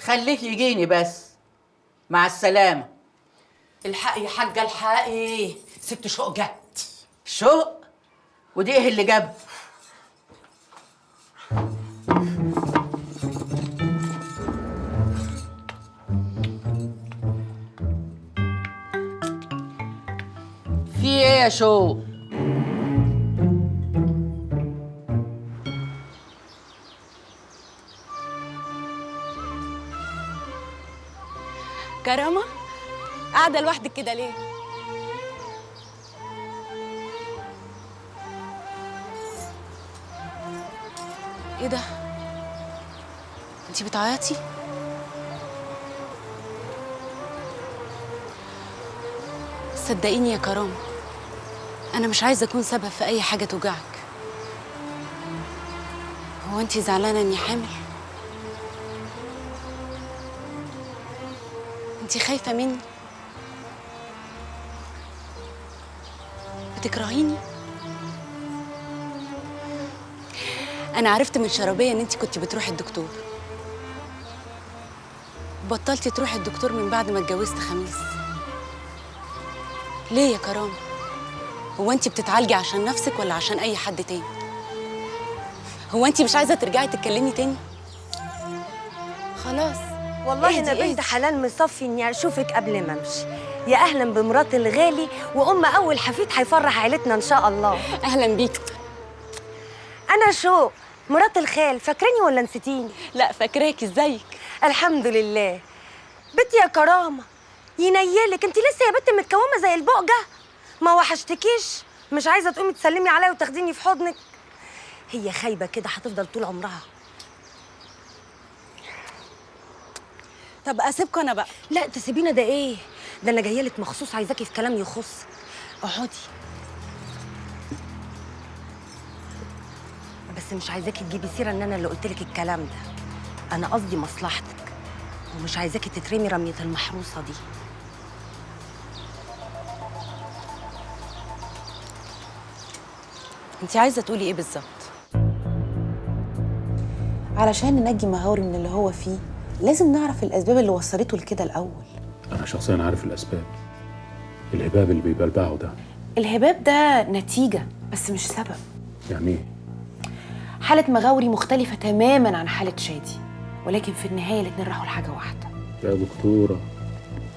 خليه يجيني بس. مع السلامة. الحقي يا حاجة الحقي، ست شوق جت. شوق؟ ودي ايه اللي جاب؟ في ايه يا شوق؟ كرامة، قاعدة لوحدك كده ليه؟ ايه ده؟ انتي بتعيطي؟ صدقيني يا كرامة، أنا مش عايزة أكون سبب في أي حاجة توجعك. هو انتي زعلانة إني حامل؟ انتي خايفة مني؟ بتكرهيني؟ أنا عرفت من شربية إن انتي كنتي بتروحي الدكتور. بطلتي تروحي الدكتور من بعد ما اتجوزت خميس. ليه يا كرامة؟ هو انتي بتتعالجي عشان نفسك ولا عشان أي حد تاني؟ هو انتي مش عايزة ترجعي تتكلمي تاني؟ خلاص. والله انا بنت حلال مصفي اني اشوفك قبل ما امشي. يا اهلا بمرات الغالي وام اول حفيد هيفرح عيلتنا ان شاء الله. اهلا بيك. انا شو مرات الخال، فاكراني ولا نسيتيني؟ لا فاكراكي. ازيك؟ الحمد لله. بنتي يا كرامه ينيلك، انت لسه يا بنت متكومه زي البقجه. ما وحشتكيش؟ مش عايزه تقومي تسلمي عليا وتاخديني في حضنك؟ هي خايبه كده هتفضل طول عمرها. طب اسيبكم انا بقى. لا تسيبينا ده ايه؟ ده انا جايه لك مخصوص عايزاكي في كلام يخصك. اقعدي. بس مش عايزاكي تجيبي سيره ان انا اللي قلت لك الكلام ده. انا قصدي مصلحتك، ومش عايزاكي تترمي رميه المحروسه دي. انت عايزه تقولي ايه بالظبط؟ علشان ننجي مغاوري من اللي هو فيه لازم نعرف الاسباب اللي وصلته لكده الاول. انا شخصيا عارف الاسباب. الهباب اللي بيبلبعه ده. الهباب ده نتيجه بس مش سبب. يعني ايه؟ حاله مغاوري مختلفه تماما عن حاله شادي، ولكن في النهايه الاتنين راحوا لحاجه واحده. يا دكتوره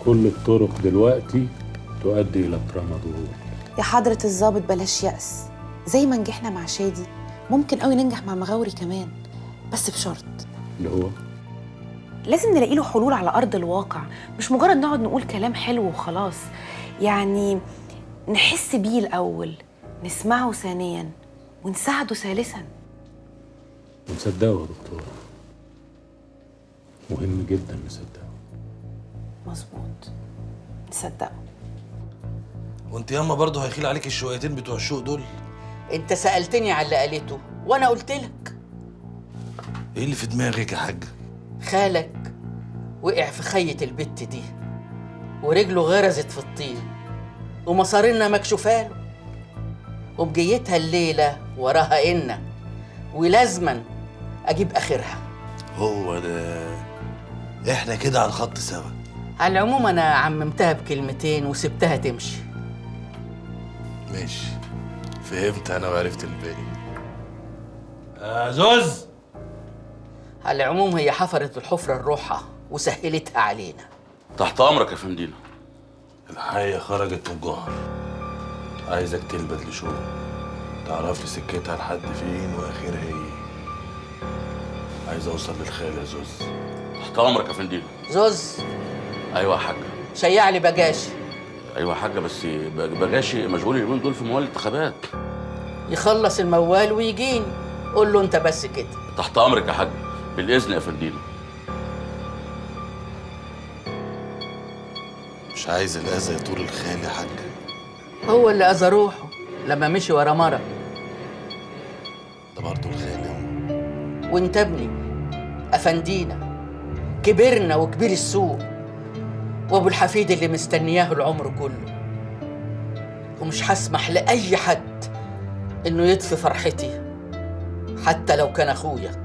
كل الطرق دلوقتي تؤدي الى الترامادول. يا حضره الضابط بلاش يأس. زي ما نجحنا مع شادي ممكن قوي ننجح مع مغاوري كمان، بس بشرط. اللي هو لازم نلاقي له حلول على ارض الواقع، مش مجرد نقعد نقول كلام حلو وخلاص. يعني نحس بيه الاول، نسمعه ثانيا، ونساعده ثالثا. ونصدقه يا دكتوره. مهم جدا نصدقه. مظبوط، نصدقه. وانت ياما برضه هيخيل عليك الشويتين بتوع الشوق دول. انت سألتني على اللي قالته وانا قلت لك. ايه اللي في دماغك يا حاجه؟ خالك وقع في خية البت دي ورجله غرزت في الطين ومصارينا مكشوفاله، وبجيتها الليلة وراها إنا ولازما أجيب آخرها. هو ده. احنا كده على الخط سوا. على العموم أنا عممتها بكلمتين وسبتها تمشي. ماشي، فهمت انا وعرفت الباقي. زوز. على العموم هي حفرت الحفرة لروحها وسهلتها علينا. تحت امرك يا فندينا. الحية خرجت من الجوهر. عايزك تلبد لشوق، تعرف لي سكتها لحد فين واخرها ايه. عايز اوصل للخال يا زوز. تحت امرك يا فندينا. زوز. ايوه يا حاجه. شيع لي بجاشي. ايوه يا حاجه، بس بجاشي مشغول اليومين دول في موال الانتخابات. يخلص الموال ويجيني. قول له انت بس كده. تحت امرك يا حاج، بالاذن يا فندينا. مش عايز الاذى يطول الخال يا حاج. هو اللي اذى روحه لما مشي ورا مرة. ده برضه الخال اهو. وانت ابني افندينا، كبرنا وكبير السوق، وابو الحفيد اللي مستنياه العمر كله، ومش هسمح لاي حد انه يطفي فرحتي حتى لو كان اخويا.